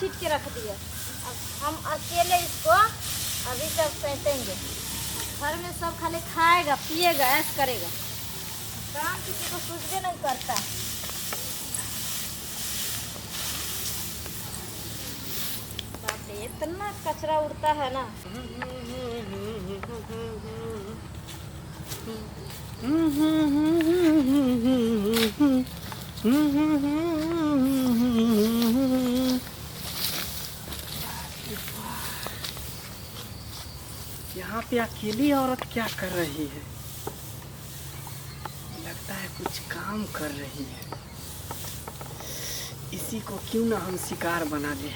छीट के रख दिया। अब हम अकेले इसको अभी तक सैतेंगे। घर में सब खाली खाएगा पिएगा ऐश करेगा, काम किसी को सूझबे नहीं करता। बाप रे इतना कचरा उड़ता है ना। यहाँ पे अकेली औरत क्या कर रही है? लगता है कुछ काम कर रही है। इसी को क्यों ना हम शिकार बना लें।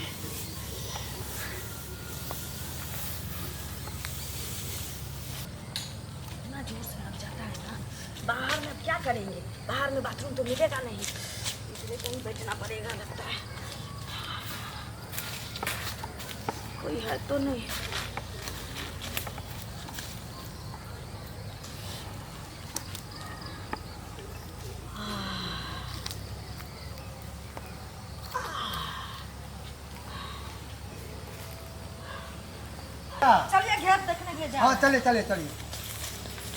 इतना जोर से लग जाता है ना। बाहर में क्या करेंगे, बाहर में बाथरूम तो मिलेगा नहीं, इसलिए कहीं बैठना पड़ेगा। लगता है कोई है तो नहीं। चलिए घेर देखने के लिए जाओ। हाँ चलिए चलिए चलिए।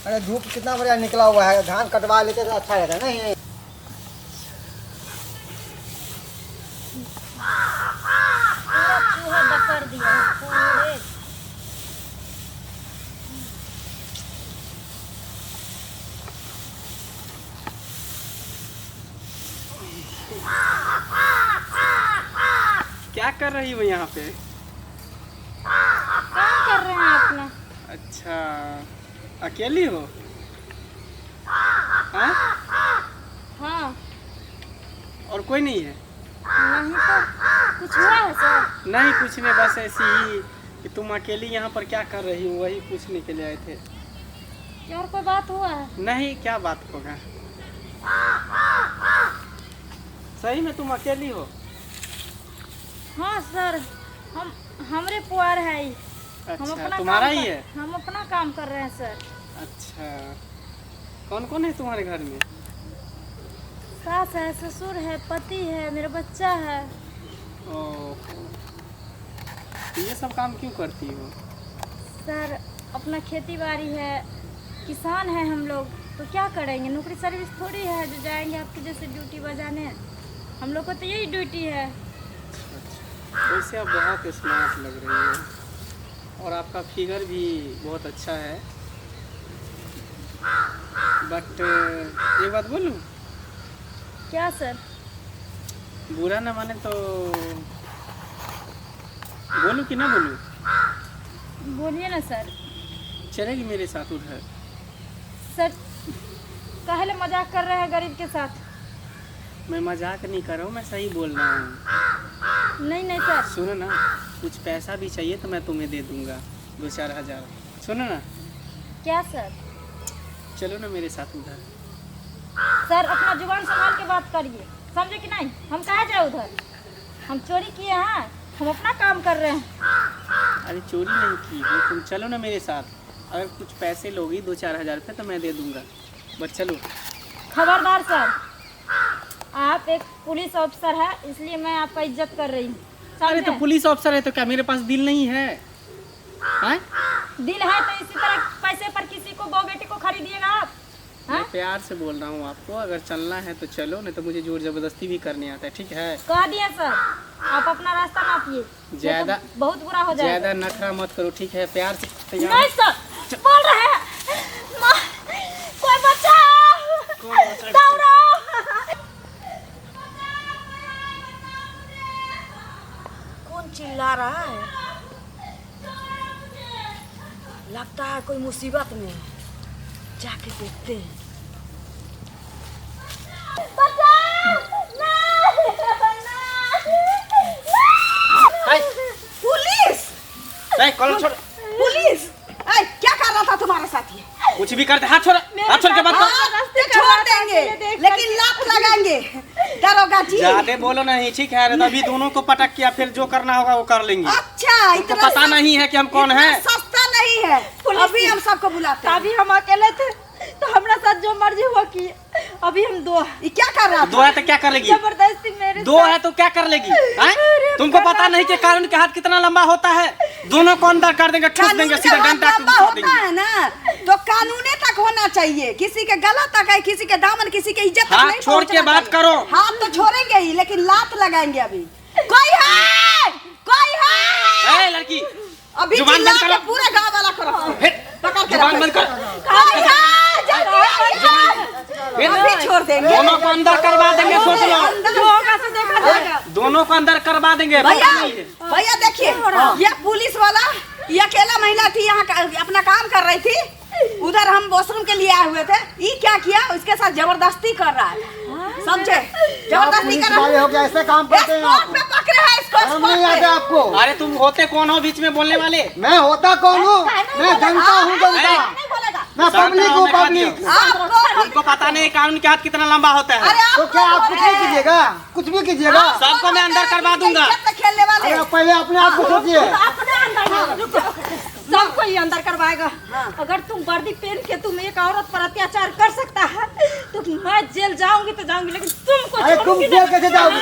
अरे धूप कितना बढ़िया निकला हुआ है, धान कटवा लेते तो अच्छा रहता नहीं। चूहा डकर दिया पूरे। क्या कर रही हो यहाँ पे? काम कर रहे हैं अपना। अच्छा, अकेली हो? हाँ? हाँ। और कोई नहीं है? नहीं तो कुछ हुआ है सर? नहीं कुछ नहीं, बस ऐसी ही कि तुम अकेली यहाँ पर क्या कर रही हो वही पूछने के लिए आए थे। क्या और कोई बात हुआ है? नहीं, क्या बात होगा। सही में तुम अकेली हो? हाँ सर, हमरे पुआर है ही। अच्छा, तुम्हारा ही है? हम अपना काम कर रहे हैं सर। अच्छा, कौन कौन है तुम्हारे घर में? सास है, ससुर है, पति है, मेरा बच्चा है। ओह, तो ये सब काम क्यों करती हो? सर अपना खेती बाड़ी है, किसान है हम लोग, तो क्या करेंगे। नौकरी सर्विस थोड़ी है जो जाएंगे आपकी जैसे ड्यूटी बजाने। हम लोग को तो यही ड्यूटी है। वैसे आप बहुत स्मार्ट लग रही है और आपका फिगर भी बहुत अच्छा है। बट एक बात बोलूं? क्या सर? बुरा ना माने तो बोलूं कि ना बोलूं? बोलिए ना सर। चलेगी मेरे साथ उधर? सर काहे मजाक कर रहे हैं गरीब के साथ? मैं मजाक नहीं कर रहा हूँ, मैं सही बोल रहा हूँ। नहीं नहीं सर। सुनो ना, कुछ पैसा भी चाहिए तो मैं तुम्हें दे दूंगा, 2-4 हज़ार। सुनो ना। क्या सर? चलो ना मेरे साथ उधर। सर अपना जुबान संभाल के बात करिए, समझे कि नहीं? हम कहाँ जाए उधर? हम चोरी किए हैं? हम अपना काम कर रहे हैं। अरे चोरी नहीं की हो तुम, चलो ना मेरे साथ। अगर कुछ पैसे लोगी 2-4 हज़ार रुपये तो मैं दे दूंगा, बस चलो। खबरदार सर, आप एक पुलिस ऑफिसर है इसलिए मैं आपका इज्जत कर रही हूँ। अरे तो पुलिस ऑफिसर है तो क्या मेरे पास दिल नहीं है? हाँ? दिल है तो इसी तरह पैसे पर किसी को बहू बेटी को खरीदिएगा आप? मैं प्यार से बोल रहा हूँ आपको, अगर चलना है तो चलो, नहीं तो मुझे जोर जबरदस्ती भी करने आता है, ठीक है? कह दिए सर, आप अपना रास्ता नापिए, ज्यादा तो बहुत बुरा हो जाएगा। ज्यादा नखरा मत करो, ठीक है? प्यार से तैयार। नहीं सर, बोल रहे हैं कोई बचाओ, दौड़ो। कौन चिल्ला रहा है? लगता है कोई मुसीबत में है, जाके देखते हैं। पुलिस! छोड़। पुलिस! क्या कर रहा था तुम्हारे साथ ये? कुछ भी करते, हाथ छोड़, हाथ छोड़ के बात कर। रास्ते छोड़ देंगे लेकिन लात लगाएंगे दरोगा जी। ज्यादा बोलो नहीं, ठीक है? अभी दोनों को पटक किया, फिर जो करना होगा वो कर लेंगे। अच्छा, तुमको पता नहीं है कि हम कौन हैं? सस्ता नहीं है, अभी हम सबको बुलाते हैं। अभी हम अकेले थे तो हमारा साथ जो मर्जी हुआ किए, अभी हम दो ये क्या कर रहा दो है तो क्या कर लेगी? जबरदस्ती मेरे दो है तो क्या कर लेगी? तुमको पता नहीं कि कानून के हाथ कितना लंबा होता है? दोनों को अंदर कर देंगे, ठूस देंगे, सीधा डंडा लंबा होता है ना, तो कानूने तक होना चाहिए। किसी के गला तक है, किसी के दामन, किसी के इज्जत तक हाथ नहीं छोड़ के पहुंचना बात चाहिए। करो। हाथ तो छोड़ेंगे ही, लेकिन लात लगाएंगे अभी। कोई है, कोई है। ए लड़की, अभी जुबान चिल्ला बंद के करो। पूरे गांव वाला को रखो। फिर पकड़ के जुबान रखो। बंद कर। कोई है, जल्दी आइए। अभी छोड़ देंगे। दोनों को अंदर करवा देंगे, सोच लो। जो होगा तो देखा जाएगा। दोनों को अंदर करवा देंगे। भैया, पता नहीं है। भैया देखिए, ये पुलिस वाला, ये अकेला महिला थी, यहाँ अपना काम कर रही थी। उधर हम वॉशरूम के लिए आए हुए थे। ये क्या किया, उसके साथ जबरदस्ती कर रहा है, समझे? जबरदस्ती कर रहा है। हो गया, ऐसे काम करते हैं स्पॉट पे पकड़े हैं इसको, शर्म नहीं स्पॉट आता पे। आपको? अरे तुम होते कौन हो बीच में बोलने वाले? मैं होता कौन हूँ? मैं जनता हूँ, जनता। नहीं बोलेगा। मैं पब्लिक हूँ, पब्लिक। आपको तुमको पता नहीं कानून के हाथ कितना लंबा होता है? अरे तो क्या आप कुछ भी कीजिएगा? कुछ भी कीजिएगा? सबको मैं अंदर करवा दूंगा। खेलने वाले अरे पहले अपने आप को सोचिए। अपने अंदर सबको ही अंदर करवाएगा। अगर तुम वर्दी पहन के तुम एक औरत पर अत्याचार कर सकता है तो मैं जेल जाऊंगी तो जाऊंगी, लेकिन तुमको अरे तुम छोड़ूंगी जेल कैसे जाओगे?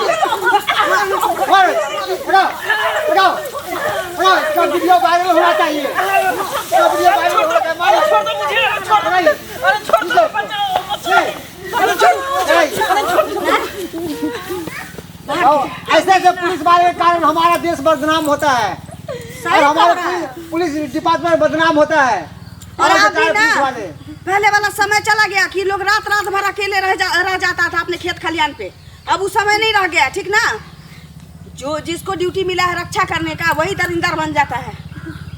और, हटाओ, हटाओ, हटाओ, इसका वीडियो वायरल होना चाहिए। इसका वीडियो वायरल होना चाहिए। मारो, नहीं, ऐसे ऐसे पुलिस वाले के कारण हमारा देश बदनाम होता है और हमारा पुलिस डिपार्टमेंट बदनाम होता है। और हमारे अभी कारण ना पुलिस वाले पहले वाला समय चला गया कि लोग रात रात भर अकेले रह जाता था अपने खेत खलियान पे। अब वो समय नहीं रह गया, ठीक ना? जो जिसको ड्यूटी मिला है रक्षा करने का, वही दरिंदर बन जाता है।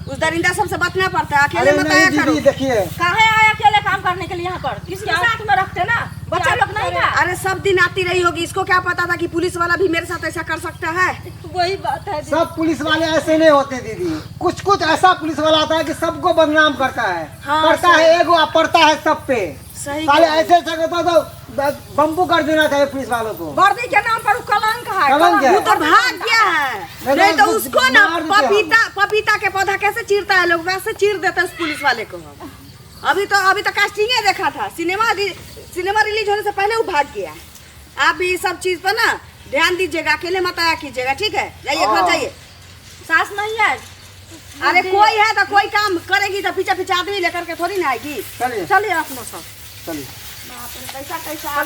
उस दरिंदा सबसे बचना पड़ता है। अकेले अरे मत नहीं आया करो। दीदी, देखिए काहे आए अकेले काम करने के लिए यहाँ पर? किसी के साथ में रखते ना, बच्चा लोग नहीं था। अरे सब दिन आती रही होगी, इसको क्या पता था कि पुलिस वाला भी मेरे साथ ऐसा कर सकता है? वही बात है। सब पुलिस वाले ऐसे नहीं होते दीदी। कुछ कुछ ऐसा पुलिस वाला आता है कि सबको बदनाम करता है। हाँ, करता है एगो और पड़ता है सब पे। सही साले कहा। ऐसे ऐसे करता तो बम्बू कर देना चाहिए पुलिस वालों को। वर्दी के नाम पर वो कलंक है। कलंक है। वो तो भाग गया है। नहीं तो उसको ना मार देते हम। पपीता के पौधा कैसे चीरता है लोग, वैसे चीर देते उस पुलिस वाले को। अभी तो कास्टिंग देखा था, सिनेमा रिलीज होने से पहले वो भाग गया। आप भी सब चीज पर ना ध्यान दीजिएगा, अकेले मत आया कीजिएगा, ठीक है? जाइए घर जाइए। सास नहीं है। अरे कोई है तो कोई काम करेगी तो पीछे पीछे आदमी लेकर के थोड़ी ना आएगी। चलिए चलिए अपना सब चलिए। पैसा कैसा आ